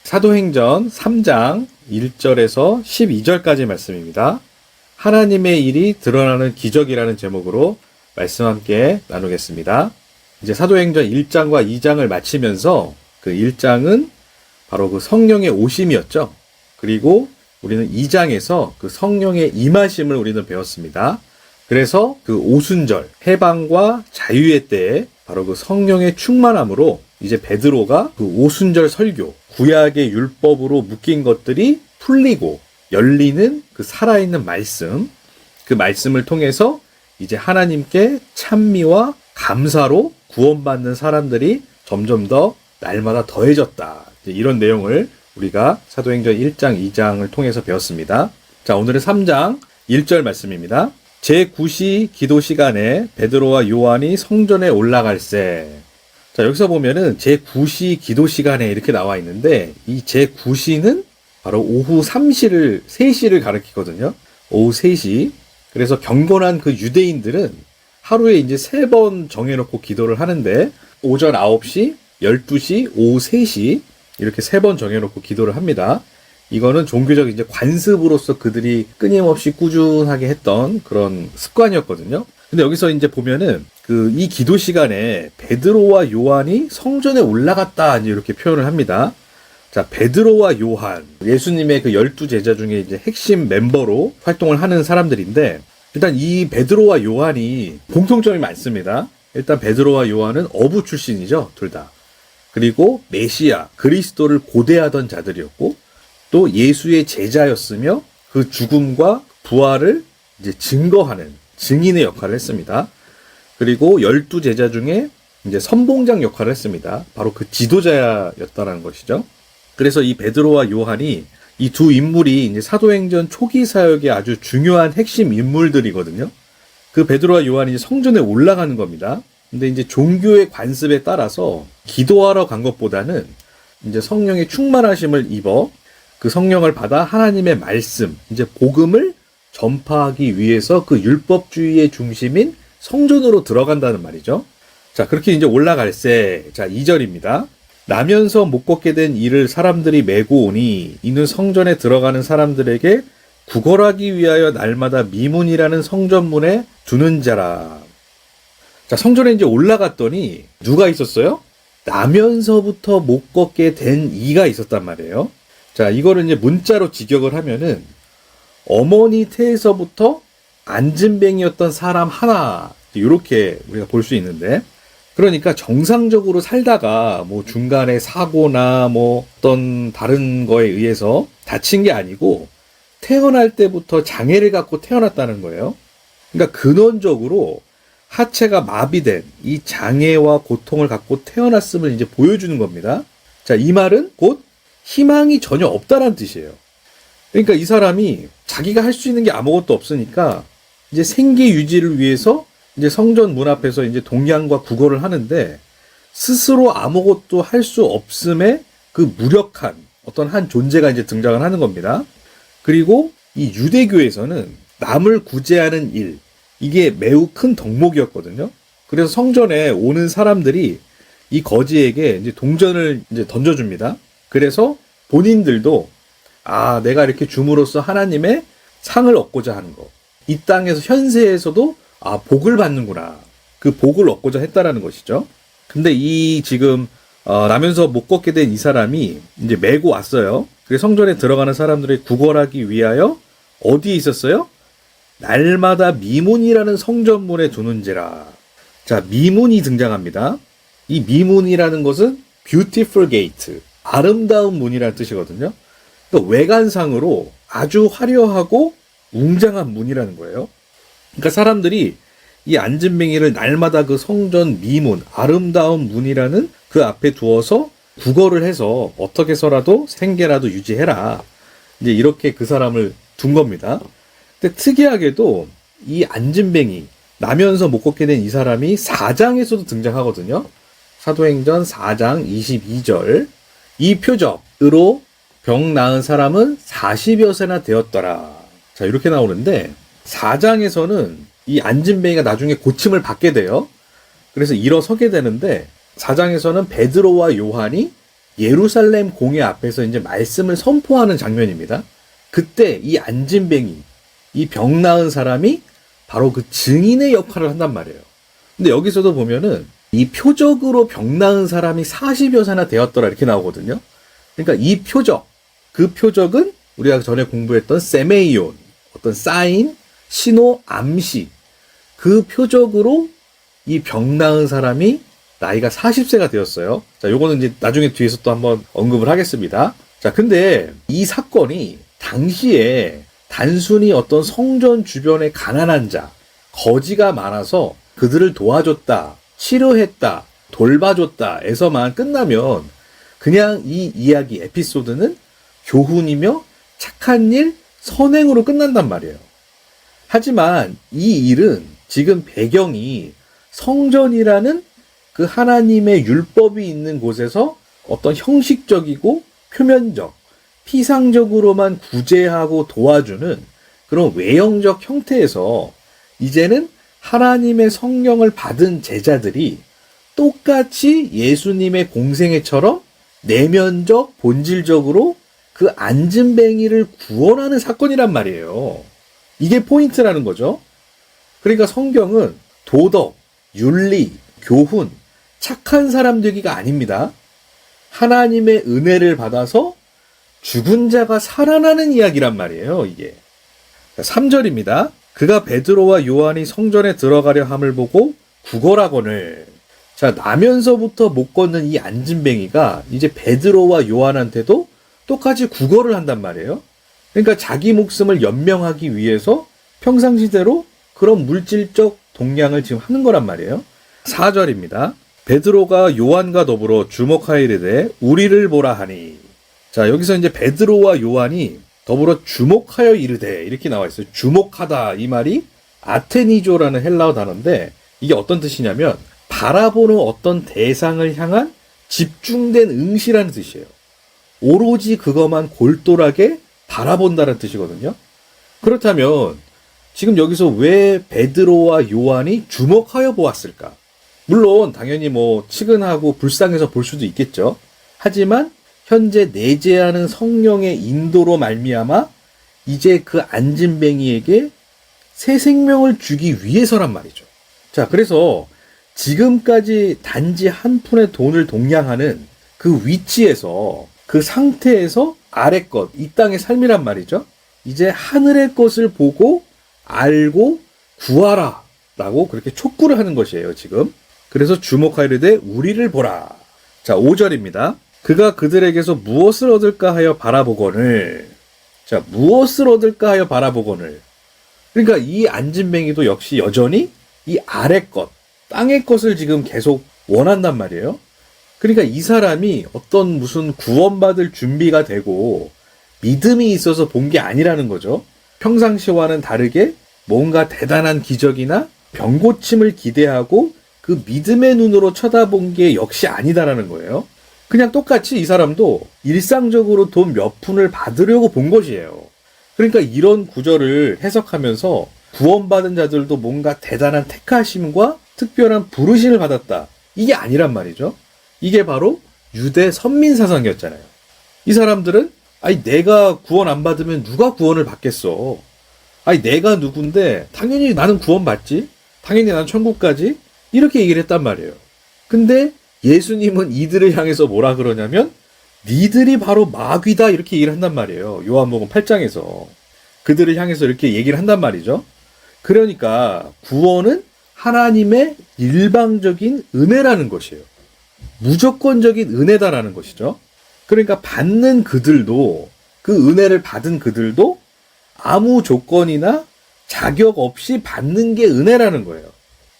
사도행전 3장 1절에서 12절까지 말씀입니다. 하나님의 일이 드러나는 기적이라는 제목으로 말씀 함께 나누겠습니다. 이제 사도행전 1장과 2장을 마치면서 그 1장은 바로 그 성령의 오심이었죠. 그리고 우리는 2장에서 그 성령의 임하심을 우리는 배웠습니다. 그래서 그 오순절, 해방과 자유의 때에 바로 그 성령의 충만함으로 이제 베드로가 그 오순절 설교, 구약의 율법으로 묶인 것들이 풀리고 열리는 그 살아있는 말씀, 그 말씀을 통해서 이제 하나님께 찬미와 감사로 구원받는 사람들이 점점 더 날마다 더해졌다. 이런 내용을 우리가 사도행전 1장, 2장을 통해서 배웠습니다. 자, 오늘은 3장 1절 말씀입니다. 제9시 기도 시간에 베드로와 요한이 성전에 올라갈새. 자, 여기서 보면은 제9시 기도 시간에 이렇게 나와 있는데 이 제9시는 바로 오후 3시를 가리키거든요. 오후 3시. 그래서 경건한 그 유대인들은 하루에 이제 3번 정해놓고 기도를 하는데 오전 9시, 12시, 오후 3시 이렇게 3번 정해놓고 기도를 합니다. 이거는 종교적 이제 관습으로서 그들이 끊임없이 꾸준하게 했던 그런 습관이었거든요. 근데 여기서 이제 보면은 이 기도 시간에 베드로와 요한이 성전에 올라갔다 이렇게 표현을 합니다. 자, 베드로와 요한, 예수님의 그 12제자 중에 이제 핵심 멤버로 활동을 하는 사람들인데 일단 이 베드로와 요한이 공통점이 많습니다. 일단 베드로와 요한은 어부 출신이죠, 둘 다. 그리고 메시아, 그리스도를 고대하던 자들이었고 또 예수의 제자였으며 그 죽음과 부활을 이제 증거하는 증인의 역할을 했습니다. 그리고 12제자 중에 이제 선봉장 역할을 했습니다. 바로 그 지도자였다라는 것이죠. 그래서 이 베드로와 요한이 이 두 인물이 이제 사도행전 초기 사역의 아주 중요한 핵심 인물들이거든요. 그 베드로와 요한이 이제 성전에 올라가는 겁니다. 근데 이제 종교의 관습에 따라서 기도하러 간 것보다는 이제 성령의 충만하심을 입어 그 성령을 받아 하나님의 말씀, 이제 복음을 전파하기 위해서 그 율법주의의 중심인 성전으로 들어간다는 말이죠. 자, 그렇게 이제 올라갈새. 자, 2절입니다. 나면서 못 걷게 된 이를 사람들이 메고 오니 이는 성전에 들어가는 사람들에게 구걸하기 위하여 날마다 미문이라는 성전문에 두는 자라. 자, 성전에 이제 올라갔더니 누가 있었어요? 나면서부터 못 걷게 된 이가 있었단 말이에요. 자, 이거를 이제 문자로 직역을 하면은 어머니 태에서부터 안진뱅이였던 사람 하나, 이렇게 우리가 볼 수 있는데, 그러니까 정상적으로 살다가 뭐 중간에 사고나 뭐 어떤 다른 거에 의해서 다친 게 아니고 태어날 때부터 장애를 갖고 태어났다는 거예요. 그러니까 근원적으로 하체가 마비된 이 장애와 고통을 갖고 태어났음을 이제 보여주는 겁니다. 자, 이 말은 곧 희망이 전혀 없다라는 뜻이에요. 그러니까 이 사람이 자기가 할 수 있는 게 아무것도 없으니까 이제 생계 유지를 위해서 이제 성전 문 앞에서 이제 동양과 구걸을 하는데 스스로 아무것도 할 수 없음에 그 무력한 어떤 한 존재가 이제 등장을 하는 겁니다. 그리고 이 유대교에서는 남을 구제하는 일, 이게 매우 큰 덕목이었거든요. 그래서 성전에 오는 사람들이 이 거지에게 이제 동전을 이제 던져줍니다. 그래서 본인들도 내가 이렇게 줌으로써 하나님의 상을 얻고자 하는 거. 이 땅에서 현세에서도 복을 받는구나. 그 복을 얻고자 했다라는 것이죠. 근데 이 지금 나면서 못 걷게 된 이 사람이 이제 메고 왔어요. 그래서 성전에 들어가는 사람들이 구걸하기 위하여 어디에 있었어요? 날마다 미문이라는 성전문에 두는지라. 자, 미문이 등장합니다. 이 미문이라는 것은 beautiful gate, 아름다운 문이라는 뜻이거든요. 그러니까 외관상으로 아주 화려하고 웅장한 문이라는 거예요. 그러니까 사람들이 이 안진뱅이를 날마다 그 성전 미문, 아름다운 문이라는 그 앞에 두어서 구걸을 해서 어떻게 해서라도 생계라도 유지해라. 이제 이렇게 그 사람을 둔 겁니다. 근데 특이하게도 이 안진뱅이, 나면서 못 걷게 된 이 사람이 4장에서도 등장하거든요. 사도행전 4장 22절. 이 표적으로 병 나은 사람은 40여 세나 되었더라. 자, 이렇게 나오는데 4장에서는 이 안진뱅이가 나중에 고침을 받게 돼요. 그래서 일어서게 되는데 4장에서는 베드로와 요한이 예루살렘 공회 앞에서 이제 말씀을 선포하는 장면입니다. 그때 이 안진뱅이, 이 병 나은 사람이 바로 그 증인의 역할을 한단 말이에요. 근데 여기서도 보면은 이 표적으로 병 나은 사람이 40여사나 되었더라 이렇게 나오거든요. 그러니까 이 표적, 그 표적은 우리가 전에 공부했던 세메이온, 어떤 사인, 신호, 암시, 그 표적으로 이 병 나은 사람이 나이가 40세가 되었어요. 자, 요거는 이제 나중에 뒤에서 또 한번 언급을 하겠습니다. 자, 근데 이 사건이 당시에 단순히 어떤 성전 주변의 가난한 자, 거지가 많아서 그들을 도와줬다, 치료했다, 돌봐줬다에서만 끝나면 그냥 이 이야기, 에피소드는 교훈이며 착한 일, 선행으로 끝난단 말이에요. 하지만 이 일은 지금 배경이 성전이라는 그 하나님의 율법이 있는 곳에서 어떤 형식적이고 표면적, 피상적으로만 구제하고 도와주는 그런 외형적 형태에서 이제는 하나님의 성령을 받은 제자들이 똑같이 예수님의 공생애처럼 내면적, 본질적으로 그 안진뱅이를 구원하는 사건이란 말이에요. 이게 포인트라는 거죠. 그러니까 성경은 도덕, 윤리, 교훈, 착한 사람 되기가 아닙니다. 하나님의 은혜를 받아서 죽은 자가 살아나는 이야기란 말이에요, 이게. 3절입니다. 그가 베드로와 요한이 성전에 들어가려 함을 보고 구걸하거늘. 자, 나면서부터 못 걷는 이 안진뱅이가 이제 베드로와 요한한테도 똑같이 구걸을 한단 말이에요. 그러니까 자기 목숨을 연명하기 위해서 평상시대로 그런 물질적 동량을 지금 하는 거란 말이에요. 4절입니다. 베드로가 요한과 더불어 주목하여 이르되 우리를 보라 하니. 자, 여기서 이제 베드로와 요한이 더불어 주목하여 이르되 이렇게 나와 있어요. 주목하다, 이 말이 아테니조라는 헬라어 단어인데 이게 어떤 뜻이냐면 바라보는 어떤 대상을 향한 집중된 응시라는 뜻이에요. 오로지 그것만 골똘하게 바라본다는 뜻이거든요. 그렇다면 지금 여기서 왜 베드로와 요한이 주목하여 보았을까? 물론 당연히 뭐 측은하고 불쌍해서 볼 수도 있겠죠. 하지만 현재 내재하는 성령의 인도로 말미암아 이제 그 안진뱅이에게 새 생명을 주기 위해서란 말이죠. 자, 그래서 지금까지 단지 한 푼의 돈을 동량하는 그 위치에서, 그 상태에서 아래 것, 이 땅의 삶이란 말이죠. 이제 하늘의 것을 보고 알고 구하라 라고 그렇게 촉구를 하는 것이에요, 지금. 그래서 주목하이르되 우리를 보라. 자, 5절입니다. 그가 그들에게서 무엇을 얻을까 하여 바라보거늘. 자, 무엇을 얻을까 하여 바라보거늘. 그러니까 이 안진뱅이도 역시 여전히 이 아래 것, 땅의 것을 지금 계속 원한단 말이에요. 그러니까 이 사람이 어떤 무슨 구원받을 준비가 되고 믿음이 있어서 본 게 아니라는 거죠. 평상시와는 다르게 뭔가 대단한 기적이나 병고침을 기대하고 그 믿음의 눈으로 쳐다본 게 역시 아니다라는 거예요. 그냥 똑같이 이 사람도 일상적으로 돈 몇 푼을 받으려고 본 것이에요. 그러니까 이런 구절을 해석하면서 구원받은 자들도 뭔가 대단한 택하심과 특별한 부르심을 받았다, 이게 아니란 말이죠. 이게 바로 유대 선민 사상이었잖아요. 이 사람들은 아니 내가 구원 안 받으면 누가 구원을 받겠어. 아니 내가 누군데 당연히 나는 구원 받지. 당연히 나는 천국 가지. 이렇게 얘기를 했단 말이에요. 근데 예수님은 이들을 향해서 뭐라 그러냐면 니들이 바로 마귀다 이렇게 얘기를 한단 말이에요. 요한복음 8장에서. 그들을 향해서 이렇게 얘기를 한단 말이죠. 그러니까 구원은 하나님의 일방적인 은혜라는 것이에요. 무조건적인 은혜다라는 것이죠. 그러니까 받는 그들도, 그 은혜를 받은 그들도 아무 조건이나 자격 없이 받는 게 은혜라는 거예요.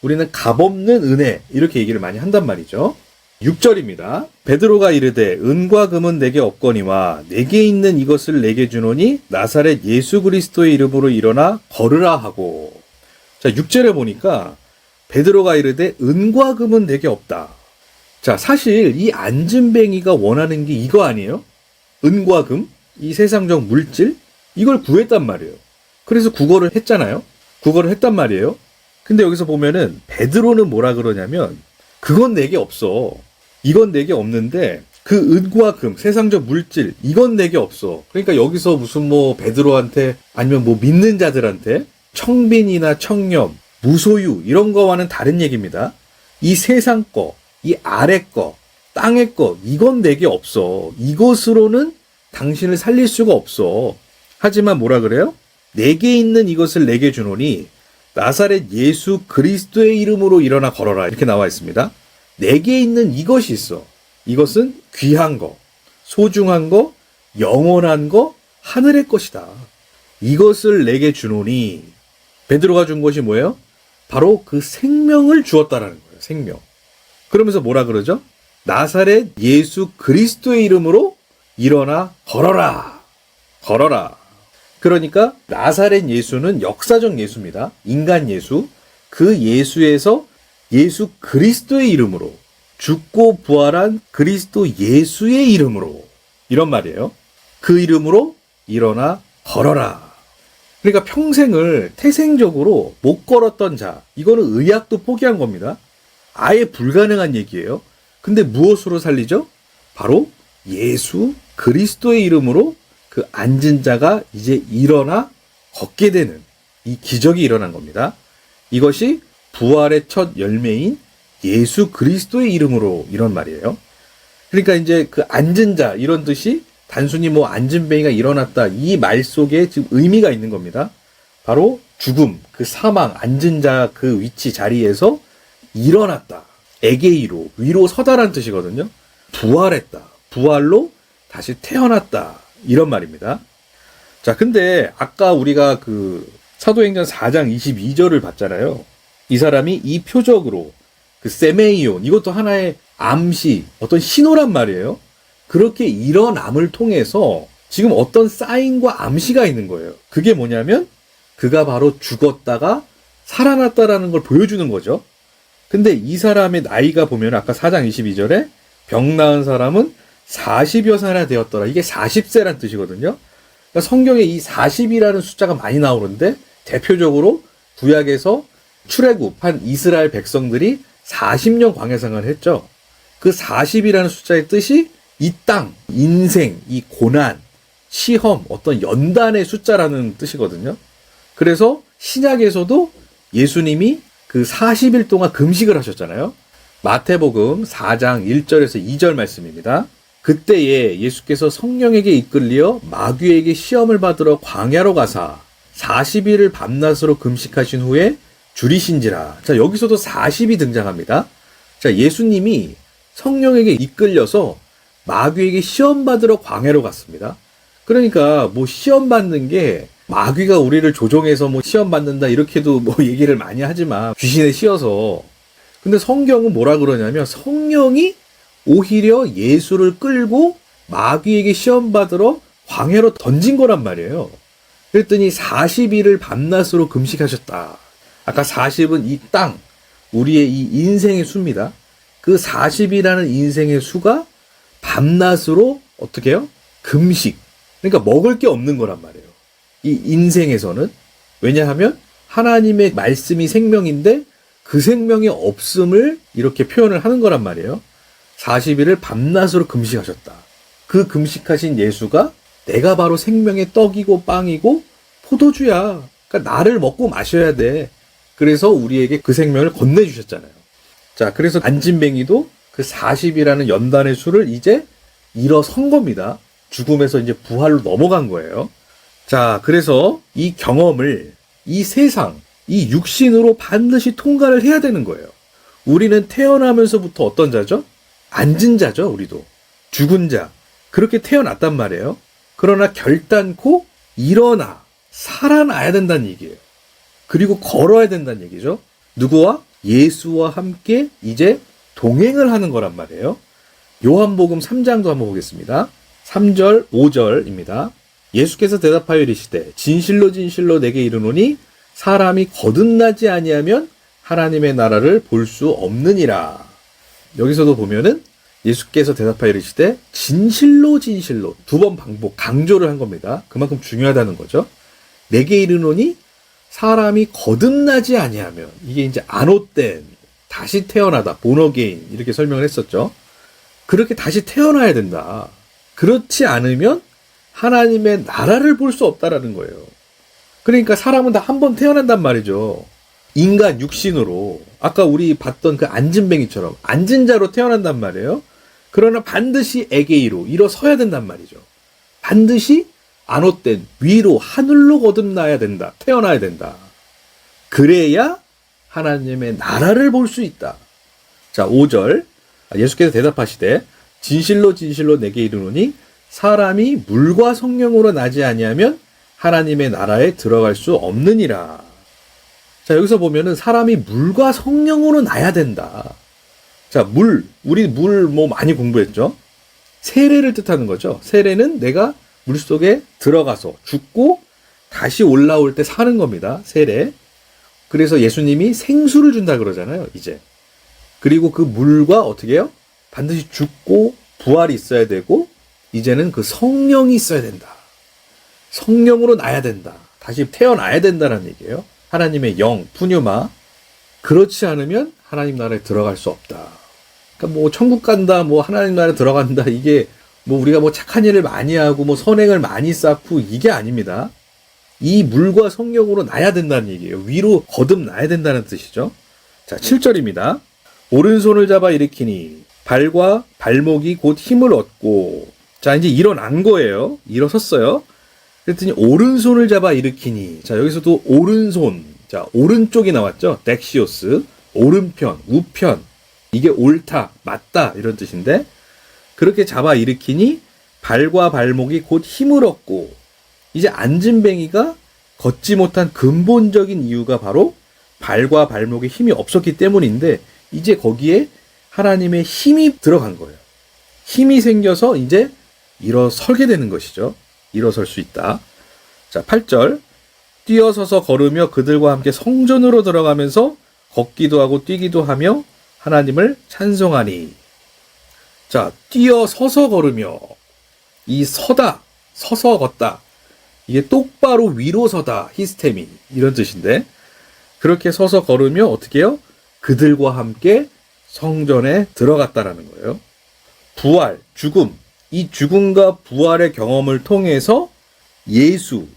우리는 값없는 은혜, 이렇게 얘기를 많이 한단 말이죠. 6절입니다. 베드로가 이르되 은과 금은 내게 없거니와 내게 있는 이것을 내게 주노니 나사렛 예수 그리스도의 이름으로 일어나 걸으라 하고. 자, 6절에 보니까 베드로가 이르되 은과 금은 내게 없다. 자, 사실 이 안진뱅이가 원하는 게 이거 아니에요? 은과 금, 이 세상적 물질, 이걸 구했단 말이에요. 그래서 구걸을 했잖아요. 구걸을 했단 말이에요. 근데 여기서 보면은 베드로는 뭐라 그러냐면 그건 내게 없어. 이건 내게 없는데 그 은과 금, 세상적 물질, 이건 내게 없어. 그러니까 여기서 무슨 뭐 베드로한테 아니면 뭐 믿는 자들한테 청빈이나 청렴, 무소유 이런 거와는 다른 얘기입니다. 이 세상 거, 이 아래 거, 땅의 거, 이건 내게 없어. 이것으로는 당신을 살릴 수가 없어. 하지만 뭐라 그래요? 내게 있는 이것을 내게 주노니 나사렛 예수 그리스도의 이름으로 일어나 걸어라. 이렇게 나와 있습니다. 내게 있는 이것이 있어. 이것은 귀한 거, 소중한 거, 영원한 거, 하늘의 것이다. 이것을 내게 주노니 베드로가 준 것이 뭐예요? 바로 그 생명을 주었다라는 거예요. 생명. 그러면서 뭐라 그러죠? 나사렛 예수 그리스도의 이름으로 일어나 걸어라. 걸어라. 그러니까 나사렛 예수는 역사적 예수입니다. 인간 예수. 그 예수에서 예수 그리스도의 이름으로 죽고 부활한 그리스도 예수의 이름으로 이런 말이에요. 그 이름으로 일어나 걸어라. 그러니까 평생을 태생적으로 못 걸었던 자, 이거는 의학도 포기한 겁니다. 아예 불가능한 얘기예요. 근데 무엇으로 살리죠? 바로 예수 그리스도의 이름으로 그 앉은 자가 이제 일어나 걷게 되는 이 기적이 일어난 겁니다. 이것이 부활의 첫 열매인 예수 그리스도의 이름으로 이런 말이에요. 그러니까 이제 그 앉은 자 이런 뜻이 단순히 뭐 앉은 뱅이가 일어났다 이 말 속에 지금 의미가 있는 겁니다. 바로 죽음, 그 사망, 앉은 자 그 위치 자리에서 일어났다. 에게이로, 위로 서다라는 뜻이거든요. 부활했다. 부활로 다시 태어났다. 이런 말입니다. 자, 근데 아까 우리가 그 사도행전 4장 22절을 봤잖아요. 이 사람이 이 표적으로 그 세메이온, 이것도 하나의 암시, 어떤 신호란 말이에요. 그렇게 일어남을 통해서 지금 어떤 사인과 암시가 있는 거예요. 그게 뭐냐면 그가 바로 죽었다가 살아났다라는 걸 보여주는 거죠. 근데 이 사람의 나이가 보면 아까 4장 22절에 병 나은 사람은 40여 살이나 되었더라. 이게 40세란 뜻이거든요. 그러니까 성경에 이 40이라는 숫자가 많이 나오는데 대표적으로 구약에서 출애굽한 이스라엘 백성들이 40년 광야생활을 했죠. 그 40이라는 숫자의 뜻이 이 땅, 인생, 이 고난, 시험, 어떤 연단의 숫자라는 뜻이거든요. 그래서 신약에서도 예수님이 그 40일 동안 금식을 하셨잖아요. 마태복음 4장 1절에서 2절 말씀입니다. 그때에 예수께서 성령에게 이끌려 마귀에게 시험을 받으러 광야로 가사 40일을 밤낮으로 금식하신 후에 줄이신지라. 자, 여기서도 40이 등장합니다. 자, 예수님이 성령에게 이끌려서 마귀에게 시험 받으러 광야로 갔습니다. 그러니까 뭐 시험 받는 게 마귀가 우리를 조종해서 뭐 시험 받는다 이렇게도 뭐 얘기를 많이 하지만 귀신에 씌어서. 근데 성경은 뭐라 그러냐면 성령이 오히려 예수를 끌고 마귀에게 시험 받으러 광야로 던진 거란 말이에요. 그랬더니 40일을 밤낮으로 금식하셨다. 아까 40은 이 땅, 우리의 이 인생의 수입니다. 그 40이라는 인생의 수가 밤낮으로 어떻게 해요? 금식. 그러니까 먹을 게 없는 거란 말이에요. 이 인생에서는. 왜냐하면 하나님의 말씀이 생명인데 그 생명의 없음을 이렇게 표현을 하는 거란 말이에요. 40일을 밤낮으로 금식하셨다. 그 금식하신 예수가 내가 바로 생명의 떡이고 빵이고 포도주야. 그러니까 나를 먹고 마셔야 돼. 그래서 우리에게 그 생명을 건네주셨잖아요. 자, 그래서 안진뱅이도 그 40이라는 연단의 수를 이제 일어선 겁니다. 죽음에서 이제 부활로 넘어간 거예요. 자, 그래서 이 경험을 이 세상, 이 육신으로 반드시 통과를 해야 되는 거예요. 우리는 태어나면서부터 어떤 자죠? 앉은 자죠, 우리도. 죽은 자. 그렇게 태어났단 말이에요. 그러나 결단코 일어나, 살아나야 된다는 얘기예요. 그리고 걸어야 된다는 얘기죠. 누구와? 예수와 함께 이제 동행을 하는 거란 말이에요. 요한복음 3장도 한번 보겠습니다. 3절, 5절입니다. 예수께서 대답하여 이르시되 진실로 진실로 내게 이르노니 사람이 거듭나지 아니하면 하나님의 나라를 볼 수 없느니라. 여기서도 보면은 예수께서 대답하여 이르시되 진실로 진실로 두 번 반복 강조를 한 겁니다. 그만큼 중요하다는 거죠. 내게 이르노니 사람이 거듭나지 아니하면, 이게 이제 안옷된 다시 태어나다, 본어게인 이렇게 설명을 했었죠. 그렇게 다시 태어나야 된다. 그렇지 않으면 하나님의 나라를 볼 수 없다라는 거예요. 그러니까 사람은 다 한 번 태어난단 말이죠. 인간 육신으로. 아까 우리 봤던 그 앉은뱅이처럼 앉은 자로 태어난단 말이에요. 그러나 반드시 에게이로 일어서야 된단 말이죠. 반드시 안옷된 위로 하늘로 거듭나야 된다. 태어나야 된다. 그래야 하나님의 나라를 볼 수 있다. 자, 5절. 예수께서 대답하시되 진실로 진실로 내게 이르노니 사람이 물과 성령으로 나지 아니하면 하나님의 나라에 들어갈 수 없느니라. 자, 여기서 보면은 사람이 물과 성령으로 나야 된다. 자, 우리 물 많이 공부했죠? 세례를 뜻하는 거죠. 세례는 내가 물속에 들어가서 죽고 다시 올라올 때 사는 겁니다. 세례. 그래서 예수님이 생수를 준다 그러잖아요, 이제. 그리고 그 물과 어떻게 해요? 반드시 죽고 부활이 있어야 되고 이제는 그 성령이 있어야 된다. 성령으로 나야 된다. 다시 태어나야 된다는 얘기예요. 하나님의 영, 푸뉴마. 그렇지 않으면 하나님 나라에 들어갈 수 없다. 그러니까 천국 간다, 하나님 나라에 들어간다. 이게 우리가 착한 일을 많이 하고 선행을 많이 쌓고 이게 아닙니다. 이 물과 성령으로 나야 된다는 얘기예요. 위로 거듭나야 된다는 뜻이죠. 자, 7절입니다. 오른손을 잡아 일으키니 발과 발목이 곧 힘을 얻고. 자, 이제 일어난 거예요. 일어섰어요. 그랬더니 오른손을 잡아 일으키니. 자, 여기서도 오른손. 자, 오른쪽이 나왔죠. 덱시오스. 오른편, 우편. 이게 옳다, 맞다 이런 뜻인데 그렇게 잡아 일으키니 발과 발목이 곧 힘을 얻고. 이제 앉은뱅이가 걷지 못한 근본적인 이유가 바로 발과 발목에 힘이 없었기 때문인데 이제 거기에 하나님의 힘이 들어간 거예요. 힘이 생겨서 이제 일어서게 되는 것이죠. 일어설 수 있다. 자, 8절. 뛰어서서 걸으며 그들과 함께 성전으로 들어가면서 걷기도 하고 뛰기도 하며 하나님을 찬송하니. 자, 뛰어서서 걸으며. 이 서다, 서서 걷다. 이게 똑바로 위로 서다, 히스테미 이런 뜻인데 그렇게 서서 걸으며 어떻게 해요? 그들과 함께 성전에 들어갔다라는 거예요. 부활, 죽음. 이 죽음과 부활의 경험을 통해서 예수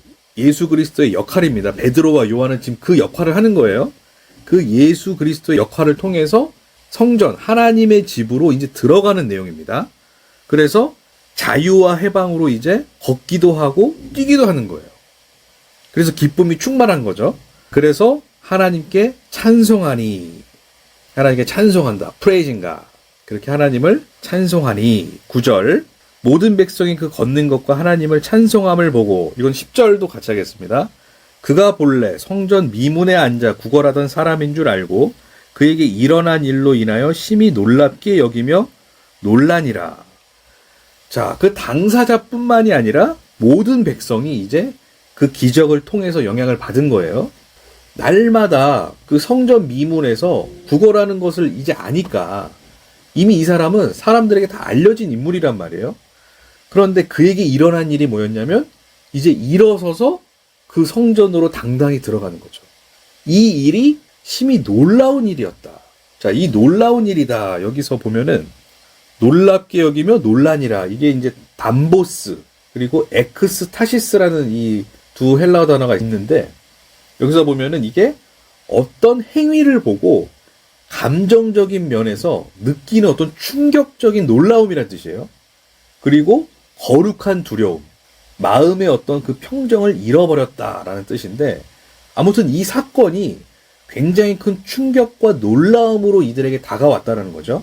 그리스도의 역할입니다. 베드로와 요한은 지금 그 역할을 하는 거예요. 그 예수 그리스도의 역할을 통해서 성전, 하나님의 집으로 이제 들어가는 내용입니다. 그래서 자유와 해방으로 이제 걷기도 하고 뛰기도 하는 거예요. 그래서 기쁨이 충만한 거죠. 그래서 하나님께 찬송하니. 하나님께 찬송한다. 프레이징가. 그렇게 하나님을 찬송하니. 9절. 모든 백성이 그 걷는 것과 하나님을 찬송함을 보고. 이건 10절도 같이 하겠습니다. 그가 본래 성전 미문에 앉아 구걸하던 사람인 줄 알고 그에게 일어난 일로 인하여 심히 놀랍게 여기며 놀라니라. 자, 그 당사자뿐만이 아니라 모든 백성이 이제 그 기적을 통해서 영향을 받은 거예요. 날마다 그 성전 미문에서 구걸하는 것을 이제 아니까 이미 이 사람은 사람들에게 다 알려진 인물이란 말이에요. 그런데 그에게 일어난 일이 뭐였냐면 이제 일어서서 그 성전으로 당당히 들어가는 거죠. 이 일이 심히 놀라운 일이었다. 자, 이 놀라운 일이다. 여기서 보면은 놀랍게 여기며 놀라니라. 이게 이제 담보스 그리고 엑스타시스라는 이 두 헬라어 단어가 있는데 여기서 보면은 이게 어떤 행위를 보고 감정적인 면에서 느끼는 어떤 충격적인 놀라움이란 뜻이에요. 그리고 거룩한 두려움, 마음의 어떤 그 평정을 잃어버렸다라는 뜻인데 아무튼 이 사건이 굉장히 큰 충격과 놀라움으로 이들에게 다가왔다는 거죠.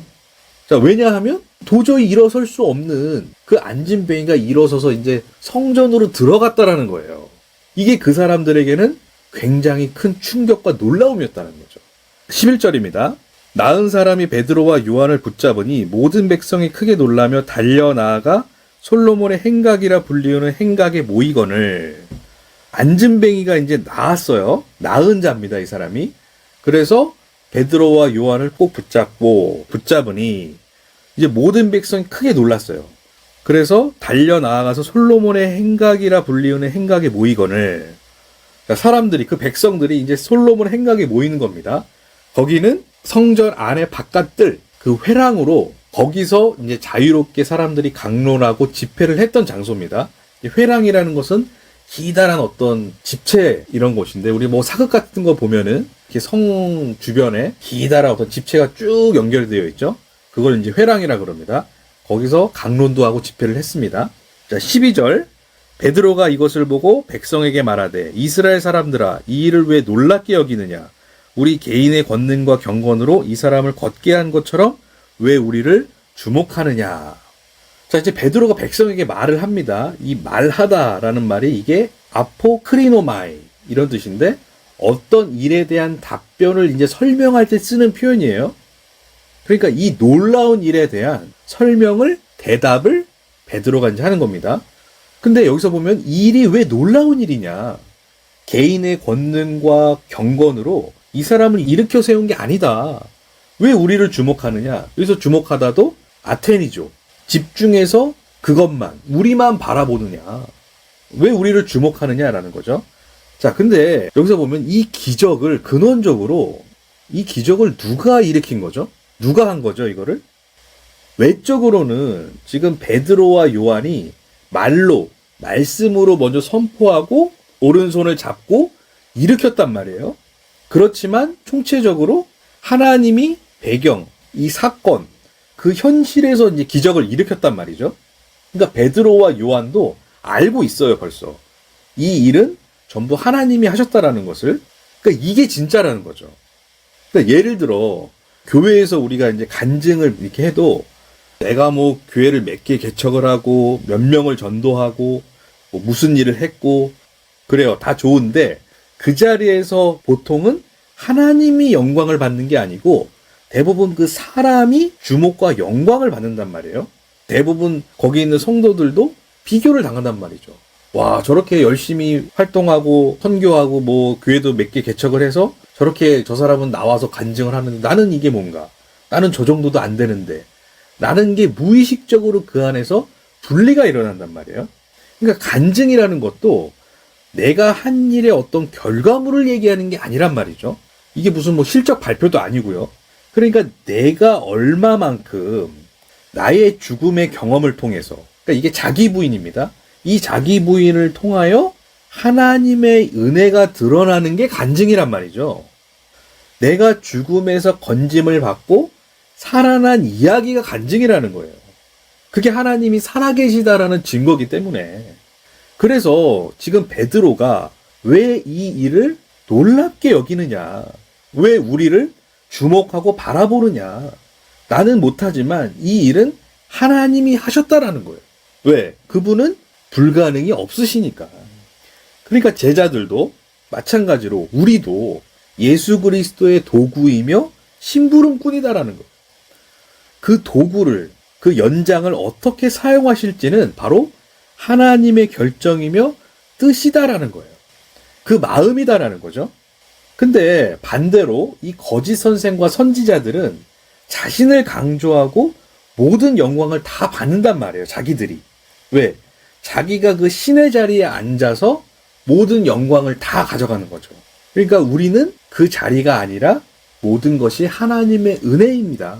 자, 왜냐하면 도저히 일어설 수 없는 그 앉은뱅이가 일어서서 이제 성전으로 들어갔다라는 거예요. 이게 그 사람들에게는 굉장히 큰 충격과 놀라움이었다는 거죠. 11절입니다. 나은 사람이 베드로와 요한을 붙잡으니 모든 백성이 크게 놀라며 달려나아가 솔로몬의 행각이라 불리우는 행각에 모이거늘. 앉은뱅이가 이제 나았어요. 나은 자입니다, 이 사람이. 그래서 베드로와 요한을 꼭 붙잡으니 이제 모든 백성이 크게 놀랐어요. 그래서 달려나아가서 솔로몬의 행각이라 불리우는 행각에 모이거늘. 사람들이, 그 백성들이 이제 솔로몬 행각에 모이는 겁니다. 거기는 성전 안에 바깥들 그 회랑으로 거기서 이제 자유롭게 사람들이 강론하고 집회를 했던 장소입니다. 회랑이라는 것은 기다란 어떤 집체 이런 곳인데, 우리 뭐 사극 같은 거 보면은 이렇게 성 주변에 기다란 어떤 집체가 쭉 연결되어 있죠. 그걸 이제 회랑이라 그럽니다. 거기서 강론도 하고 집회를 했습니다. 자, 12절. 베드로가 이것을 보고 백성에게 말하되 이스라엘 사람들아, 이 일을 왜 놀랍게 여기느냐? 우리 개인의 권능과 경건으로 이 사람을 걷게 한 것처럼 왜 우리를 주목하느냐? 자, 이제 베드로가 백성에게 말을 합니다. 이 말하다라는 말이 이게 아포크리노마이 이런 뜻인데, 어떤 일에 대한 답변을 이제 설명할 때 쓰는 표현이에요. 그러니까 이 놀라운 일에 대한 설명을, 대답을 베드로가 이제 하는 겁니다. 근데 여기서 보면 이 일이 왜 놀라운 일이냐? 개인의 권능과 경건으로 이 사람을 일으켜 세운 게 아니다. 왜 우리를 주목하느냐? 여기서 주목하다도 아테니죠. 집중해서 그것만, 우리만 바라보느냐. 왜 우리를 주목하느냐라는 거죠. 자, 근데 여기서 보면 이 기적을 근원적으로, 이 기적을 누가 일으킨 거죠? 누가 한 거죠, 이거를? 외적으로는 지금 베드로와 요한이 말로, 말씀으로 먼저 선포하고 오른손을 잡고 일으켰단 말이에요. 그렇지만 총체적으로 하나님이 배경, 이 사건, 그 현실에서 이제 기적을 일으켰단 말이죠. 그러니까 베드로와 요한도 알고 있어요, 벌써. 이 일은 전부 하나님이 하셨다라는 것을. 그러니까 이게 진짜라는 거죠. 그러니까 예를 들어 교회에서 우리가 이제 간증을 이렇게 해도, 내가 뭐 교회를 몇 개 개척을 하고 몇 명을 전도하고 뭐 무슨 일을 했고 그래요. 다 좋은데 그 자리에서 보통은 하나님이 영광을 받는 게 아니고 대부분 그 사람이 주목과 영광을 받는단 말이에요. 대부분 거기 있는 성도들도 비교를 당한단 말이죠. 와, 저렇게 열심히 활동하고 선교하고 뭐 교회도 몇 개 개척을 해서 저렇게 저 사람은 나와서 간증을 하는데 나는 이게 뭔가, 나는 저 정도도 안 되는데, 나는 게 무의식적으로 그 안에서 분리가 일어난단 말이에요. 그러니까 간증이라는 것도 내가 한 일의 어떤 결과물을 얘기하는 게 아니란 말이죠. 이게 무슨 뭐 실적 발표도 아니고요. 그러니까 내가 얼마만큼 나의 죽음의 경험을 통해서, 그러니까 이게 자기 부인입니다. 이 자기 부인을 통하여 하나님의 은혜가 드러나는 게 간증이란 말이죠. 내가 죽음에서 건짐을 받고 살아난 이야기가 간증이라는 거예요. 그게 하나님이 살아계시다라는 증거이기 때문에. 그래서 지금 베드로가 왜 이 일을 놀랍게 여기느냐, 왜 우리를 주목하고 바라보느냐, 나는 못하지만 이 일은 하나님이 하셨다라는 거예요. 왜? 그분은 불가능이 없으시니까. 그러니까 제자들도 마찬가지로 우리도 예수 그리스도의 도구이며 심부름꾼이다라는 거예요. 그 도구를, 그 연장을 어떻게 사용하실지는 바로 하나님의 결정이며 뜻이다라는 거예요. 그 마음이다라는 거죠. 근데 반대로 이 거짓 선생과 선지자들은 자신을 강조하고 모든 영광을 다 받는단 말이에요, 자기들이. 왜? 자기가 그 신의 자리에 앉아서 모든 영광을 다 가져가는 거죠. 그러니까 우리는 그 자리가 아니라 모든 것이 하나님의 은혜입니다.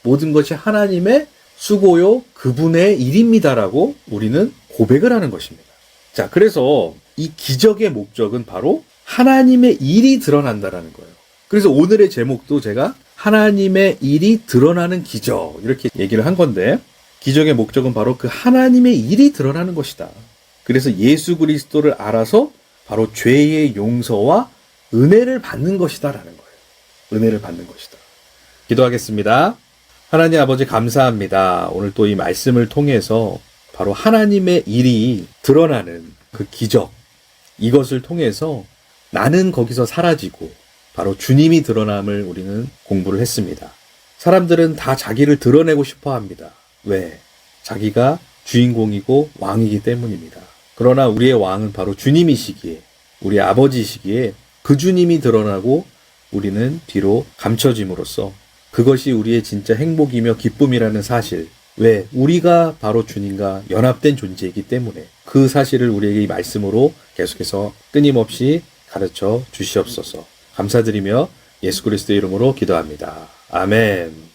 모든 것이 하나님의 수고요, 그분의 일입니다라고 우리는 고백을 하는 것입니다. 자, 그래서 이 기적의 목적은 바로 하나님의 일이 드러난다라는 거예요. 그래서 오늘의 제목도 제가 하나님의 일이 드러나는 기적 이렇게 얘기를 한 건데, 기적의 목적은 바로 그 하나님의 일이 드러나는 것이다. 그래서 예수 그리스도를 알아서 바로 죄의 용서와 은혜를 받는 것이다라는 거예요. 은혜를 받는 것이다. 기도하겠습니다. 하나님 아버지 감사합니다. 오늘 또 이 말씀을 통해서 바로 하나님의 일이 드러나는 그 기적, 이것을 통해서 나는 거기서 사라지고 바로 주님이 드러남을 우리는 공부를 했습니다. 사람들은 다 자기를 드러내고 싶어 합니다. 왜? 자기가 주인공이고 왕이기 때문입니다. 그러나 우리의 왕은 바로 주님이시기에, 우리 아버지시기에 그 주님이 드러나고 우리는 뒤로 감춰짐으로써 그것이 우리의 진짜 행복이며 기쁨이라는 사실. 왜? 우리가 바로 주님과 연합된 존재이기 때문에 그 사실을 우리에게 이 말씀으로 계속해서 끊임없이 가르쳐 주시옵소서. 감사드리며 예수 그리스도의 이름으로 기도합니다. 아멘.